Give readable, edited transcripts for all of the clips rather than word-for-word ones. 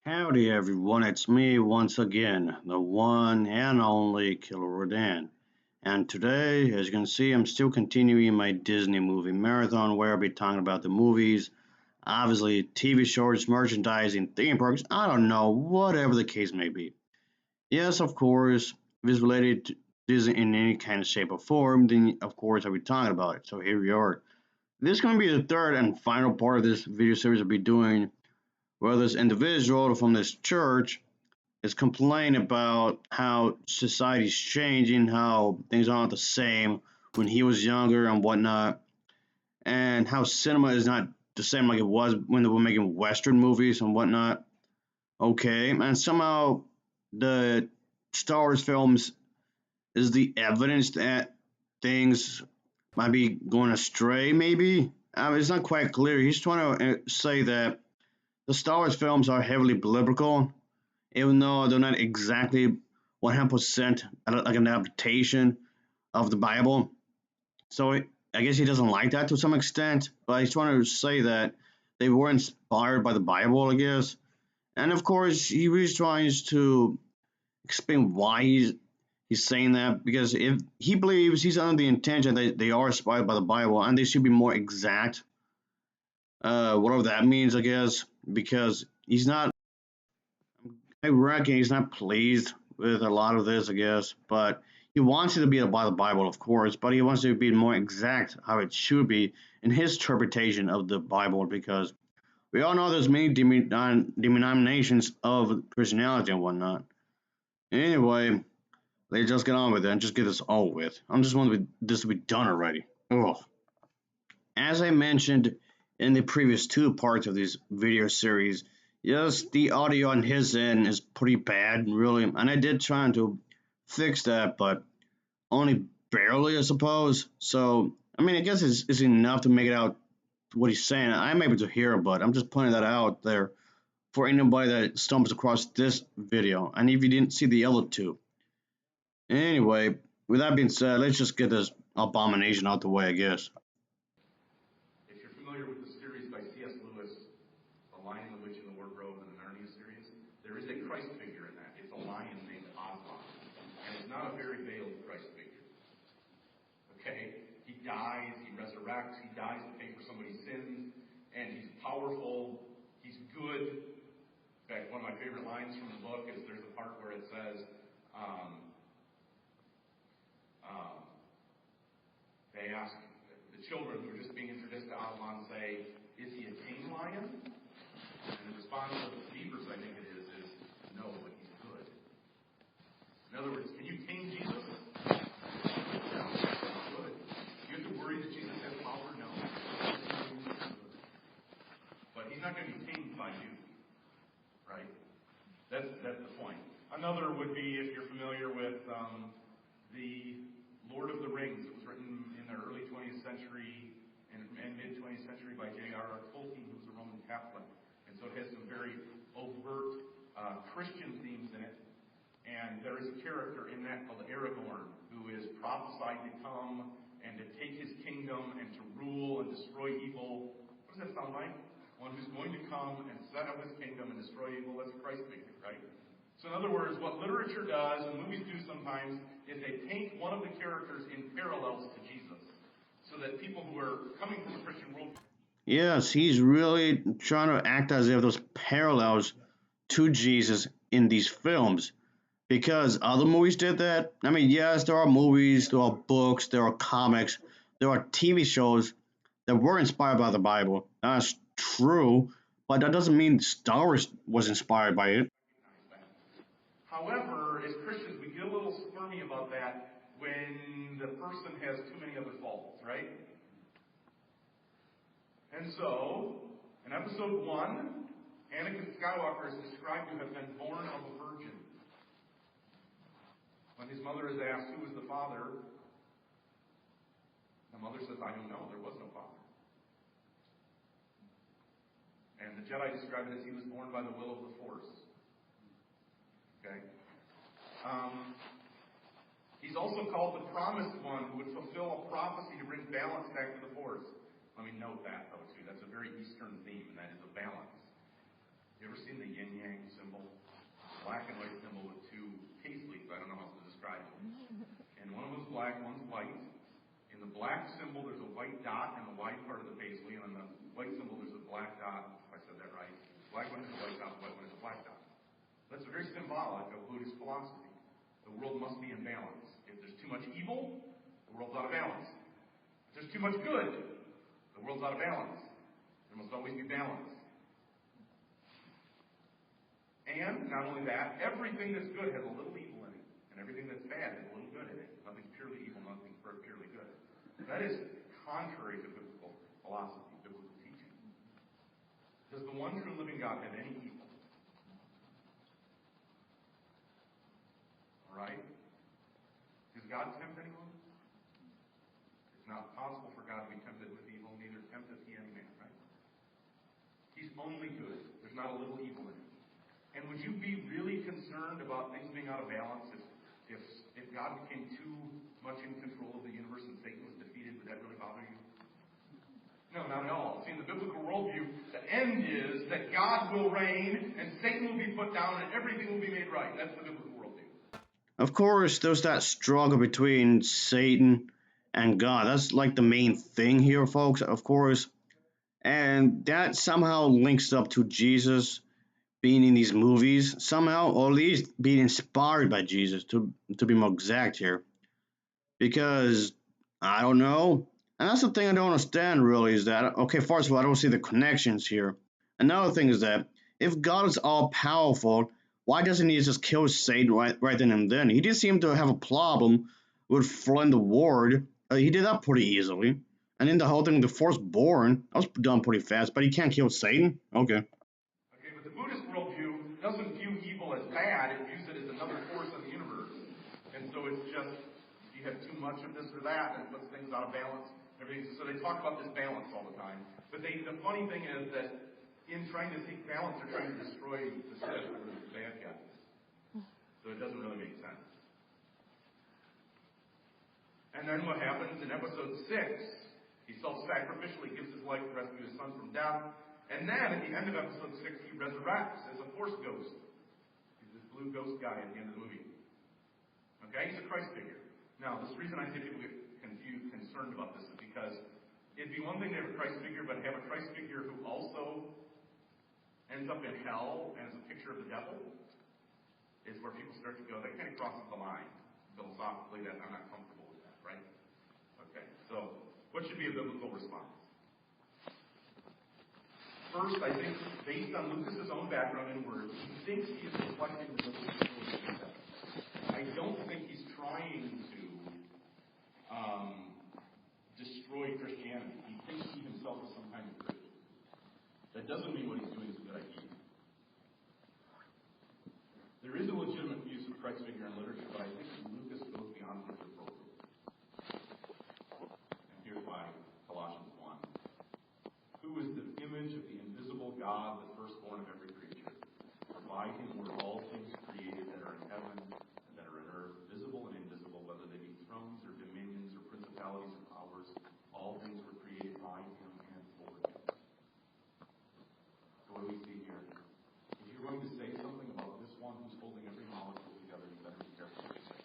Howdy everyone, it's me once again, the one and only Killer Rodan. And today, as you can see, I'm still continuing my Disney movie marathon where I'll be talking about the movies, obviously TV shows, merchandising, theme parks, I don't know, whatever the case may be. Yes, of course, if it's related to Disney in any kind of shape or form, then of course I'll be talking about it. So here we are. This is going to be the third and final part of this video series I'll be doing, where this individual from this church is complaining about how society's changing, how things aren't the same when he was younger and whatnot, and how cinema is not the same like it was when they were making Western movies and whatnot. Okay, and somehow the Star Wars films is the evidence that things might be going astray, maybe? It's not quite clear. He's trying to say that the Star Wars films are heavily biblical, even though they're not exactly 100% like an adaptation of the Bible. So I guess he doesn't like that to some extent, but he's trying to say that they were inspired by the Bible, I guess. And of course, he really tries to explain why he's saying that, because if he believes he's under the intention that they are inspired by the Bible and they should be more exact, whatever that means, I guess, because he's not I reckon he's not pleased with a lot of this, I guess, but he wants it to be by the Bible, of course, but he wants it to be more exact how it should be in his interpretation of the Bible, because we all know there's many denominations of Christianity and whatnot. Anyway, let's just get on with it and just get this over with. I'm just wanting this to be done already. Ugh. As I mentioned in the previous two parts of this video series, yes, the audio on his end is pretty bad, really, and I did try to fix that, but only barely, I suppose. So, I mean, I guess it's enough to make it out what he's saying. I'm able to hear, but I'm just pointing that out there for anybody that stumbles across this video, and if you didn't see the other two. Anyway, with that being said, let's just get this abomination out the way, I guess. If you're familiar with the series by C.S. Lewis, The Lion, the Witch, and the Wardrobe, and the Narnia series, there is a Christ figure in that. It's a lion named Aslan. And it's not a very veiled Christ figure. Okay? He dies, he resurrects, he dies to pay for somebody's sins, and he's powerful, he's good. In fact, one of my favorite lines from the book is there's a part where it says, um, um, they ask the children who are just being introduced to Aslan, say, is he a tame lion? And the response of the believers, I think it is no, but he's good. In other words, can you tame Jesus? No, he's good. Do you have to worry that Jesus has power? No. But he's not going to be tamed by you, right? That's the point. Another would be, if you're familiar with the Lord of the Rings. It was written in the early 20th century and mid-20th century by J.R.R. Tolkien, who was a Roman Catholic. And so it has some very overt Christian themes in it. And there is a character in that called Aragorn, who is prophesied to come and to take his kingdom and to rule and destroy evil. What does that sound like? One who's going to come and set up his kingdom and destroy evil. That's a Christ figure, right? So in other words, what literature does, and movies do sometimes, is they paint one of the characters in parallels to Jesus, so that people who are coming from the Christian world. Yes, he's really trying to act as if there's parallels to Jesus in these films. Because other movies did that. I mean, yes, there are movies, there are books, there are comics, there are TV shows that were inspired by the Bible. That's true, but that doesn't mean Star Wars was inspired by it. However, as Christians, we get a little squirmy about that when the person has too many other faults, right? And so, in episode 1, Anakin Skywalker is described to have been born of a virgin. When his mother is asked who was the father, the mother says, I don't know, there was no father. And the Jedi describe it as he was born by the will of the Force. Okay? He's also called the promised one, who would fulfill a prophecy to bring balance back to the Force. Let me note that, though, too. That's a very Eastern theme, and that is a balance. You ever seen the yin yang symbol? Black and white symbol with two paisleys. I don't know how to describe them. And one of them's black, one's white. In the black symbol, there's a white dot in the wide part of the paisley, and on the white symbol, there's a black dot. If I said that right, black one is a white dot, the white one is a black dot. That's very symbolic of Buddhist philosophy. The world must be in balance. If there's too much evil, the world's out of balance. If there's too much good, the world's out of balance. There must always be balance. And not only that, everything that's good has a little evil in it, and everything that's bad has a little good in it. Nothing's purely evil, nothing's purely good. That is contrary to biblical philosophy, biblical teaching. Does the one true living God have any evil? All right? Does God tempt anyone? It's not possible for God to be tempted with evil, neither tempteth he any man, right? He's only good. There's not a little evil in him. And would you be really concerned about things being out of balance if God became too much in control of the universe and Satan was defeated? Would that really bother you? No, not at all. See, in the biblical worldview, the end is that God will reign and Satan will be put down and everything will be made right. That's the biblical worldview. Of course, there's that struggle between Satan and God. That's like the main thing here, folks, of course. And that somehow links up to Jesus being in these movies, somehow, or at least being inspired by Jesus, to be more exact here. Because, I don't know. And that's the thing I don't understand, really, is that, okay, first of all, I don't see the connections here. Another thing is that if God is all powerful, why doesn't he just kill Satan right then and then? He did seem to have a problem with Flynn the Ward. He did that pretty easily. And then the whole thing with the firstborn, that was done pretty fast, but he can't kill Satan? Okay. Okay, but the Buddhist worldview doesn't view evil as bad, it views it as another force in the universe. And so it's just, you have too much of this or that, and it puts things out of balance. So they talk about this balance all the time. But the funny thing is that in trying to seek balance, they're trying to destroy the Sith, or the bad guys. So it doesn't really make sense. And then what happens in episode 6, he self-sacrificially gives his life to rescue his son from death. And then at the end of episode 6, he resurrects as a force ghost. He's this blue ghost guy at the end of the movie. Okay, he's a Christ figure. Now, the reason I say people get confused, concerned about this is because it'd be one thing to have a Christ figure, but have a Christ figure who also ends up in hell and is a picture of the devil is where people start to go, that kind of crosses the line. Philosophically, that I'm not comfortable with that, right? Okay, so what should be a biblical response? First, I think, based on Lucas's own background and words, he thinks he is reflecting the biblical story. I don't think he's trying to destroy Christianity. He thinks he himself is some kind of Christian. That doesn't mean what he's doing is a good idea. There is a legitimate use of Christ figure in literature, but I think Lucas goes beyond what's appropriate. And here's why. Colossians 1. Who is the image of the invisible God, the firstborn of every creature? For by him were all things created that are in heaven and that are in earth, visible and invisible, whether they be thrones or dominions or principalities or powers. All things were created by him and for him. So what do we see here? If you're going to say something about this one who's holding every molecule together, you better be careful what you say.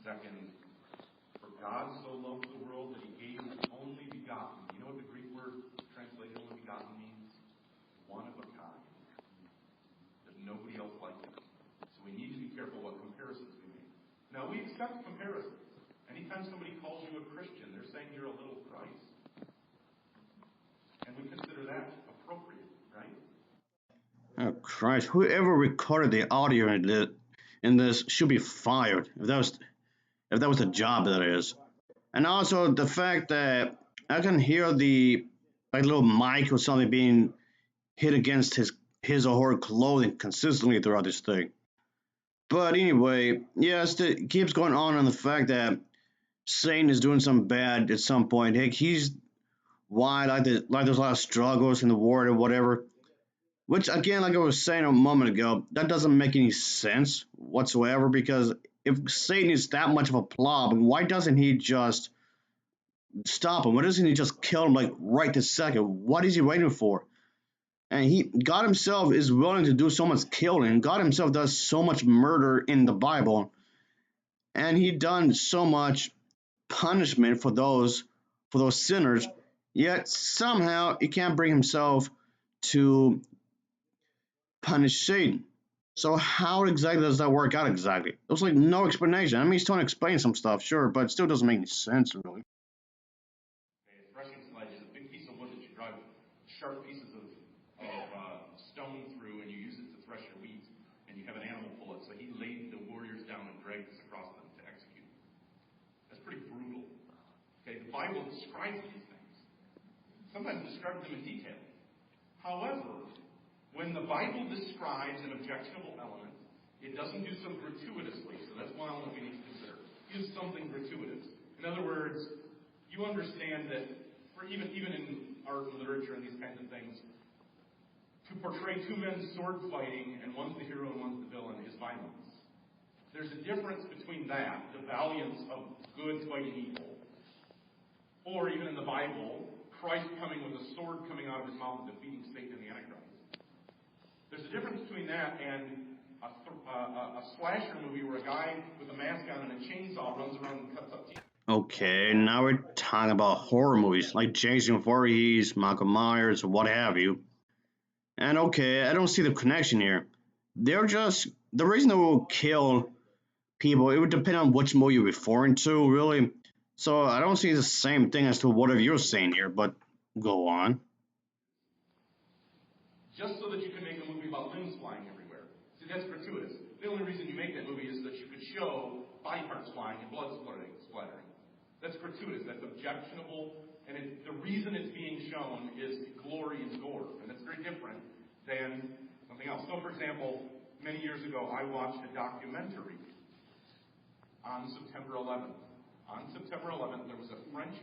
Second, for God so loved the world that he gave his only begotten. You know what the Greek word translated only begotten means? One of a kind. There's nobody else like him. So we need to be careful what comparisons we make. Now we accept comparisons. Anytime somebody calls you a Christian, they're saying you're a little Christ. And we consider that appropriate, right? Oh Christ! Whoever recorded the audio in this should be fired. If that was the job, that is. And also the fact that I can hear the like little mic or something being hit against his or her clothing consistently throughout this thing. But anyway, yes, it keeps going on the fact that Satan is doing some bad at some point. Heck, he's why like there's a lot of struggles in the war or whatever. Which again, like I was saying a moment ago, that doesn't make any sense whatsoever because if Satan is that much of a problem, why doesn't he just stop him? Why doesn't he just kill him like right this second? What is he waiting for? And God himself is willing to do so much killing. God himself does so much murder in the Bible, and he done so much punishment for those sinners. Yet somehow he can't bring himself to punish Satan. So how exactly does that work out exactly? There's like no explanation. I mean, he's trying to explain some stuff, sure, but it still doesn't make any sense really. Okay, a threshing sledge is a big piece of wood that you drive sharp pieces of stone through, and you use it to thresh your wheat, and you have an animal pull it. So he laid the warriors down and dragged this across them to execute. That's pretty brutal. Okay, the Bible describes these things. Sometimes it describes them in detail. However, when the Bible describes an objectionable element, it doesn't do so gratuitously. So that's one element we need to consider. Use something gratuitous. In other words, you understand that for even in art and literature and these kinds of things, to portray two men sword fighting and one's the hero and one's the villain is violence. There's a difference between that, the valiance of good fighting evil, or even in the Bible, Christ coming with a sword coming out of his mouth and defeating Satan and the Antichrist. There's a difference between that and a slasher movie where a guy with a mask on and a chainsaw runs around and cuts up teeth. Okay, now we're talking about horror movies like Jason Voorhees, Michael Myers, what have you. And okay, I don't see the connection here. They're just the reason they will kill people. It would depend on which movie you're referring to, really. So I don't see the same thing as to whatever you're saying here. But go on. Just so that you can make a movie about limbs flying everywhere. See, that's gratuitous. The only reason you make that movie is that you could show body parts flying and blood splattering. That's gratuitous. That's objectionable. And the reason it's being shown is glory and gore. And that's very different than something else. So, for example, many years ago, I watched a documentary on September 11th. On September 11th, there was a French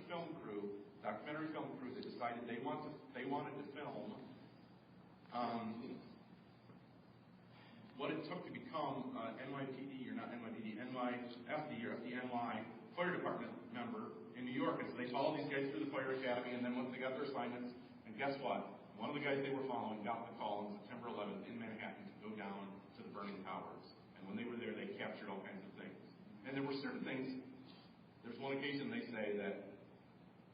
documentary film crew, that decided they wanted to film what it took to become NYPD, or not NYPD, NYFD, or FDNY fire department member in New York. And so they followed these guys through the fire academy, and then once they got their assignments, and guess what? One of the guys they were following got the call on September 11th in Manhattan to go down to the burning towers. And when they were there, they captured all kinds of things. And there were certain things. There's one occasion they say that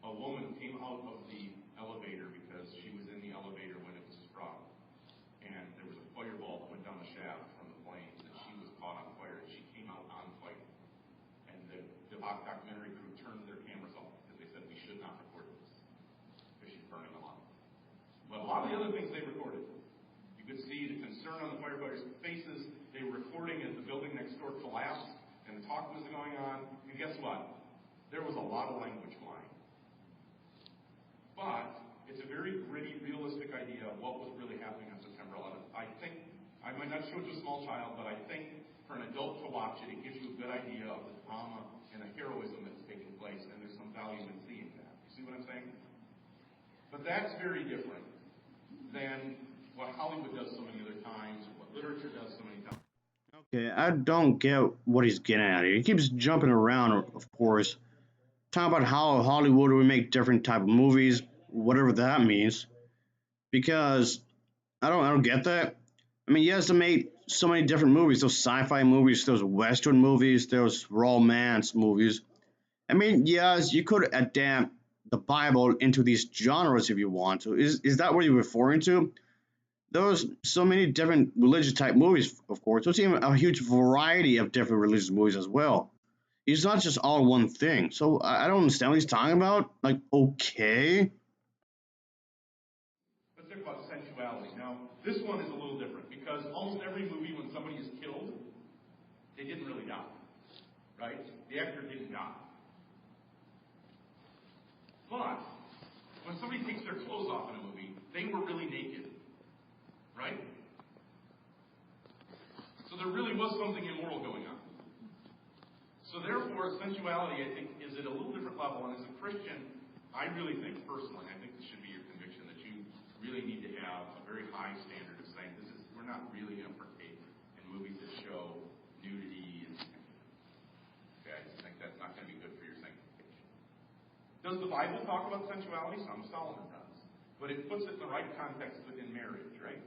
a woman came out of the elevator because she was in the elevator when it was struck. And there was a fireball that went down the shaft from the flames, and she was caught on fire, and she came out on fire. And the documentary crew turned their cameras off because they said we should not record this because she's burning alive. But a lot of the other things they recorded, you could see the concern on the firefighters' faces. They were recording as the building next door collapsed and the talk was going on. And guess what? There was a lot of language flying. But it's a very gritty, realistic idea of what was really happening on September 11th. I think, I might not show it to a small child, but I think for an adult to watch it, it gives you a good idea of the drama and the heroism that's taking place, and there's some value in seeing that. You see what I'm saying? But that's very different than what Hollywood does so many other times, or what literature does so many times. Okay, I don't get what he's getting at here. He keeps jumping around, of course, talking about how Hollywood would make different type of movies, whatever that means. Because I don't get that. I mean, yes, they made so many different movies. Those sci-fi movies, those western movies, those romance movies. I mean, yes, you could adapt the Bible into these genres if you want to. Is that what you're referring to? There's so many different religious type movies, of course. There's even a huge variety of different religious movies as well. It's not just all one thing. So I don't understand what he's talking about. Like, okay. Let's talk about sensuality. Now, this one is a little different because almost every movie, when somebody is killed, they didn't really die, right? The actor didn't die. But when somebody takes their clothes off in a movie, they were really naked, right? So there really was something immoral going on. So therefore, sensuality, I think, is at a little different level. And as a Christian, I really think, personally, I think this should be your conviction, that you really need to have a very high standard of saying, we're not really going to partake in movies that show nudity. And okay, I just think that's not going to be good for your sanctification. Does the Bible talk about sensuality? Some. Solomon does. But it puts it in the right context within marriage, right?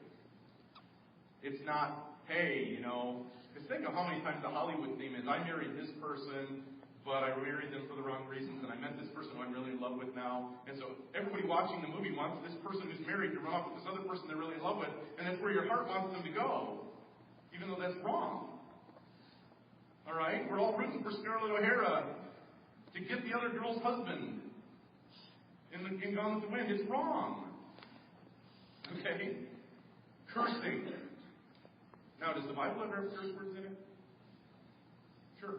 It's not, hey, because think of how many times the Hollywood theme is, I married this person, but I married them for the wrong reasons, and I met this person who I'm really in love with now. And so everybody watching the movie wants this person who's married to run off with this other person they're really in love with, and that's where your heart wants them to go, even though that's wrong. All right? We're all rooting for Scarlett O'Hara to get the other girl's husband in Gone with the Wind. It's wrong. Okay? Cursing. Now, does the Bible ever have curse words in it? Sure.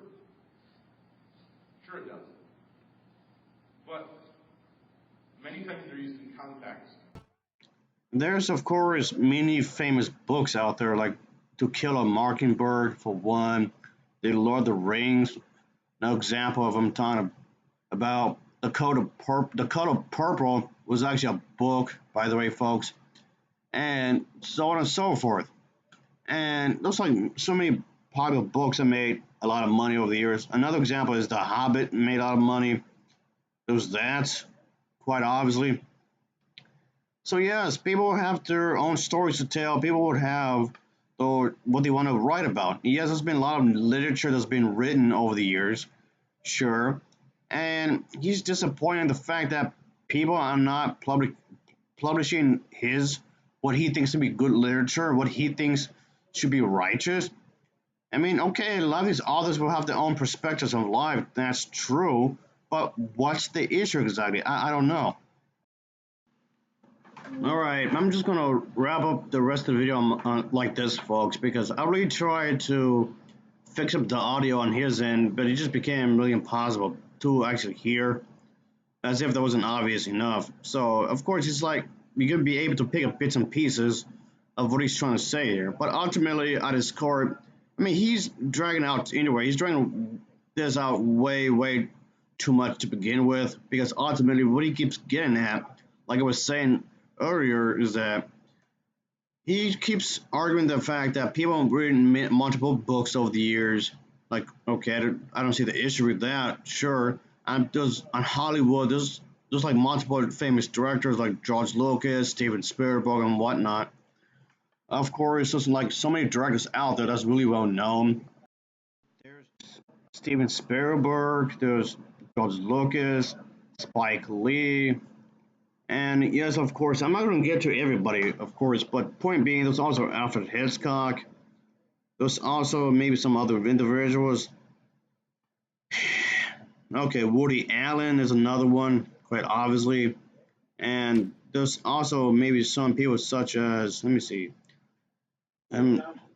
Sure it does. But many times they're used in context. There's, of course, many famous books out there, like To Kill a Mockingbird, for one, The Lord of the Rings, no example of them talking about The Code of Purple was actually a book, by the way, folks, and so on and so forth. And those like so many popular books that made a lot of money over the years. Another example is The Hobbit made a lot of money. There's that, quite obviously. So yes, people have their own stories to tell. People would have or what they want to write about. Yes, there's been a lot of literature that's been written over the years, sure. And he's disappointed in the fact that people are not publishing his what he thinks to be good literature, what he thinks should be righteous. I mean, okay, a lot of these authors will have their own perspectives on life. That's true. But what's the issue exactly? I don't know. All right, I'm just gonna wrap up the rest of the video like this, folks, because I really tried to fix up the audio on his end, but it just became really impossible to actually hear, as if that wasn't obvious enough. So, of course, it's like you're gonna be able to pick up bits and pieces of what he's trying to say here. But ultimately, at his core, I mean, he's dragging out anyway. He's dragging this out way, way too much to begin with, because ultimately, what he keeps getting at, like I was saying earlier, is that he keeps arguing the fact that people have written multiple books over the years. Like, okay, I don't see the issue with that. Sure, and there's on Hollywood, there's like multiple famous directors like George Lucas, Steven Spielberg, and whatnot. Of course, there's like so many directors out there that's really well known. There's Steven Spielberg, there's George Lucas, Spike Lee, and yes, of course, I'm not going to get to everybody, of course, but point being, there's also Alfred Hitchcock. There's also maybe some other individuals. Okay, Woody Allen is another one, quite obviously. And there's also maybe some people such as, let me see,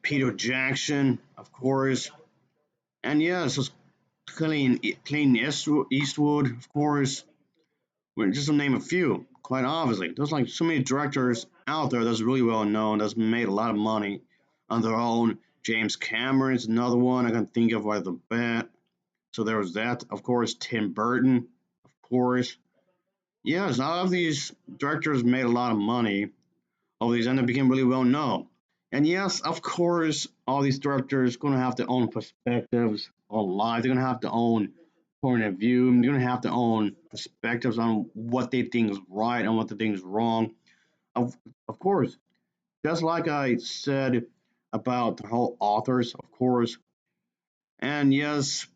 Peter Jackson, of course. And yes, there's Eastwood, of course. Well, just to name a few, quite obviously. There's like so many directors out there that's really well known, that's made a lot of money on their own. James Cameron is another one I can think of right off the bat. So there was that. Of course, Tim Burton, of course. Yes, all of these directors made a lot of money. All these and they became really well known. And yes, of course, all these directors going to have their own perspectives on life. They're going to have their own point of view. They're going to have their own perspectives on what they think is right and what they think is wrong. Of, of course, just like I said about the whole authors, of course. And yes,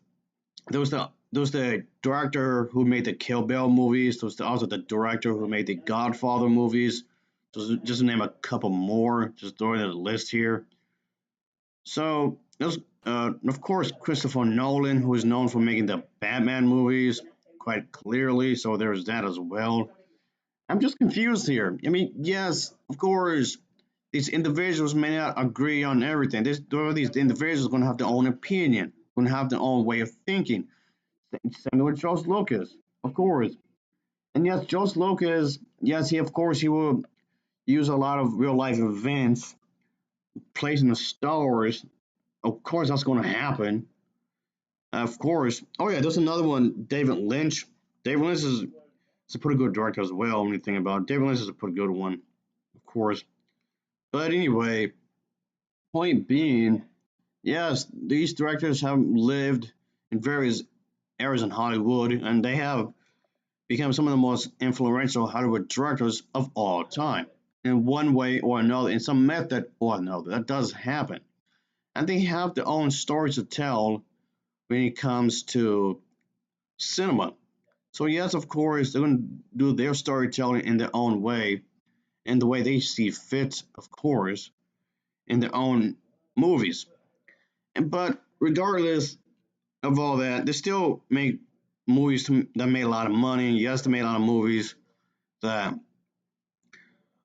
there was the director who made the Kill Bill movies. There was also the director who made the Godfather movies. Just to name a couple more, just throwing in the list here. So there's, of course, Christopher Nolan, who is known for making the Batman movies quite clearly. So there's that as well. I'm just confused here. I mean, yes, of course, these individuals may not agree on everything. These individuals are going to have their own opinion, going to have their own way of thinking. Same with George Lucas, of course. And yes, George Lucas, yes, he of course he will use a lot of real life events placed in the Star Wars. Of course, that's going to happen. Of course. Oh yeah, there's another one, David Lynch. David Lynch is a pretty good director as well. When you think about it, David Lynch is a pretty good one, of course. But anyway, point being, yes, these directors have lived in various eras in Hollywood, and they have become some of the most influential Hollywood directors of all time, in one way or another, in some method or another. That does happen. And they have their own stories to tell when it comes to cinema. So, yes, of course, they're going to do their storytelling in their own way, in the way they see fit, of course, in their own movies. But regardless of all that, they still make movies that made a lot of money. Yes, they made a lot of movies that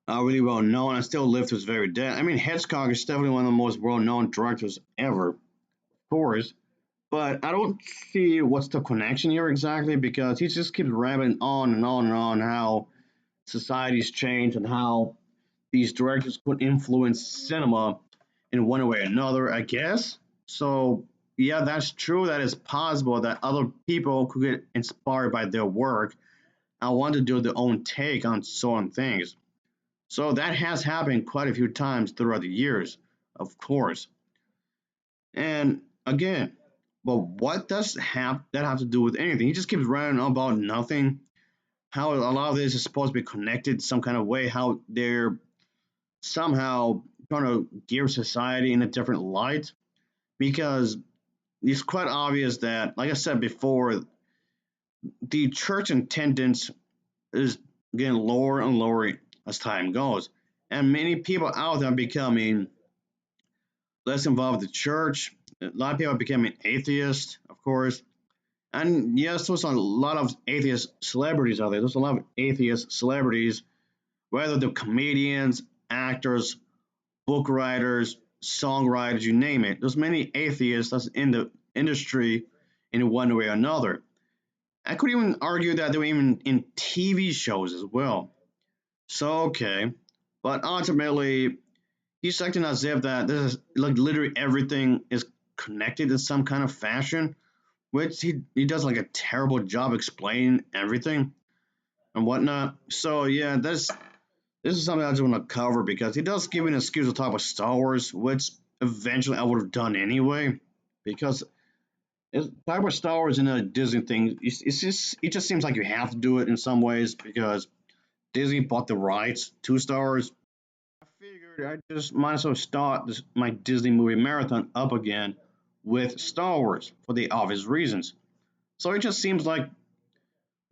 are really well known and still live to its very day. I mean, Hitchcock is definitely one of the most well known directors ever, of course. But I don't see what's the connection here exactly because he just keeps rambling on and on and on how society's changed and how these directors could influence cinema in one way or another, I guess. So, yeah, that's true. That is possible that other people could get inspired by their work and want to do their own take on certain things. So, that has happened quite a few times throughout the years, of course. And again, but what does that have to do with anything? He just keeps running on about nothing. How a lot of this is supposed to be connected some kind of way, how they're somehow trying to gear society in a different light because it's quite obvious that, like I said before, the church attendance is getting lower and lower as time goes. And many people out there are becoming less involved with the church. A lot of people are becoming atheists, of course. And yes, there's a lot of atheist celebrities out there. There's a lot of atheist celebrities, whether they're comedians, actors, book writers, songwriters, you name it. There's many atheists that's in the industry in one way or another. I could even argue that they were even in TV shows as well. So okay, but ultimately, he's acting as if that this is like literally everything is connected in some kind of fashion, which he does like a terrible job explaining everything and whatnot. So yeah, this is something I just want to cover because he does give me an excuse to talk about Star Wars, which eventually I would have done anyway, because talking about Star Wars and a Disney thing, it just seems like you have to do it in some ways because Disney bought the rights to Star Wars. I figured I just might as well start my Disney movie marathon up again with Star Wars for the obvious reasons. So it just seems like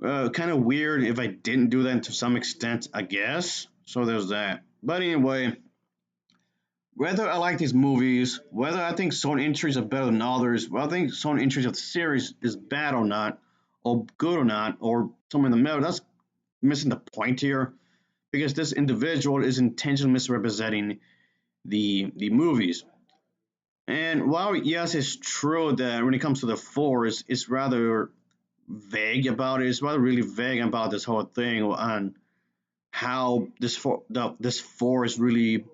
kind of weird if I didn't do that to some extent, I guess. So there's that. But anyway, whether I like these movies, whether I think certain entries are better than others, whether I think certain entries of the series is bad or not, or good or not, or somewhere in the middle, that's missing the point here. Because this individual is intentionally misrepresenting the movies. And while yes, it's true that when it comes to the Force, it's rather vague about it. It's rather really vague about this whole thing on how this Force really,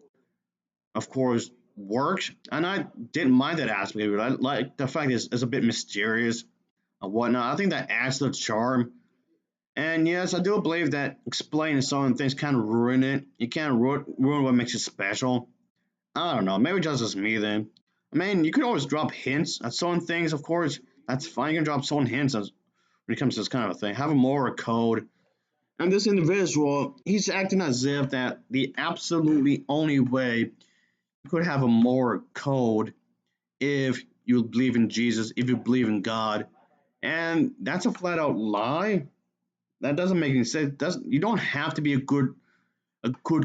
of course, works. And I didn't mind that aspect of it. I like the fact it's a bit mysterious and whatnot. I think that adds to the charm. And yes, I do believe that explaining certain things kind of ruin it. You can't ruin what makes it special. I don't know. Maybe just me then. I mean, you can always drop hints at certain things, of course. That's fine. You can drop certain hints when it comes to this kind of thing. Have a moral code. And this individual, he's acting as if that the absolutely only way you could have a moral code if you believe in Jesus, if you believe in God. And that's a flat out lie. That doesn't make any sense. You don't have to be a good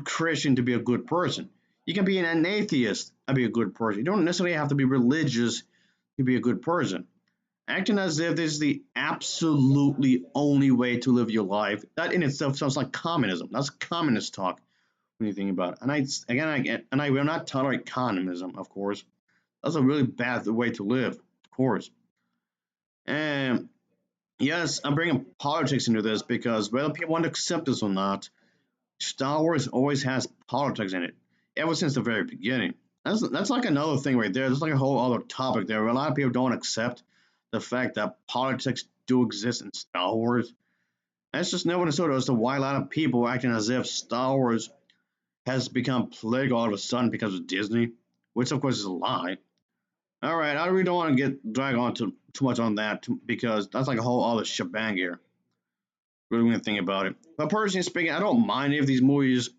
Christian to be a good person. You can be an atheist and be a good person. You don't necessarily have to be religious to be a good person. Acting as if this is the absolutely only way to live your life, that in itself sounds like communism. That's communist talk when you think about it. And I will not tolerate communism, of course. That's a really bad way to live, of course. And yes, I'm bringing politics into this because whether people want to accept this or not, Star Wars always has politics in it, ever since the very beginning. That's like another thing right there. There's like a whole other topic there. Where a lot of people don't accept the fact that politics do exist in Star Wars. And it's just never understood as to why a lot of people are acting as if Star Wars has become political all of a sudden because of Disney, which of course is a lie. All right, I really don't want to get drag on too much on that because that's like a whole other shebang here. really when you think about it. But personally speaking, I don't mind if these movies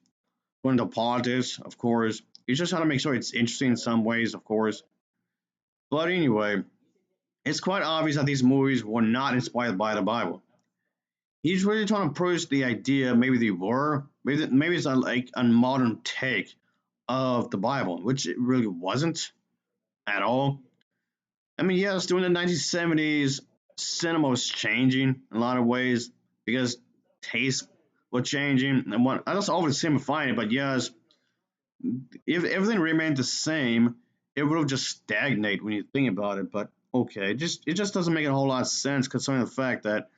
go into politics, of course. You just have to make sure it's interesting in some ways, of course. But anyway, it's quite obvious that these movies were not inspired by the Bible. He's really trying to push the idea maybe they were, maybe it's like a modern take of the Bible, which it really wasn't at all. I mean, yes, during the 1970s, cinema was changing in a lot of ways because taste was changing and what I don't always simplifying it, but yes, if everything remained the same, it would have just stagnate when you think about it. But okay, it just doesn't make a whole lot of sense considering the fact that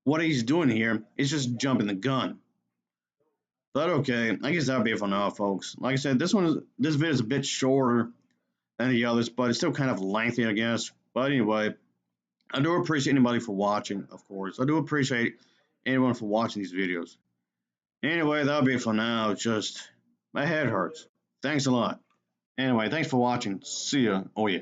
what he's doing here is just jumping the gun. But okay, I guess that'll be it for now, folks. Like I said, this video is a bit shorter than the others, but it's still kind of lengthy, I guess. But anyway, I do appreciate anybody for watching, of course. I do appreciate anyone for watching these videos. Anyway, that'll be it for now. Just my head hurts. Thanks a lot. Anyway, thanks for watching. See ya. Oh yeah.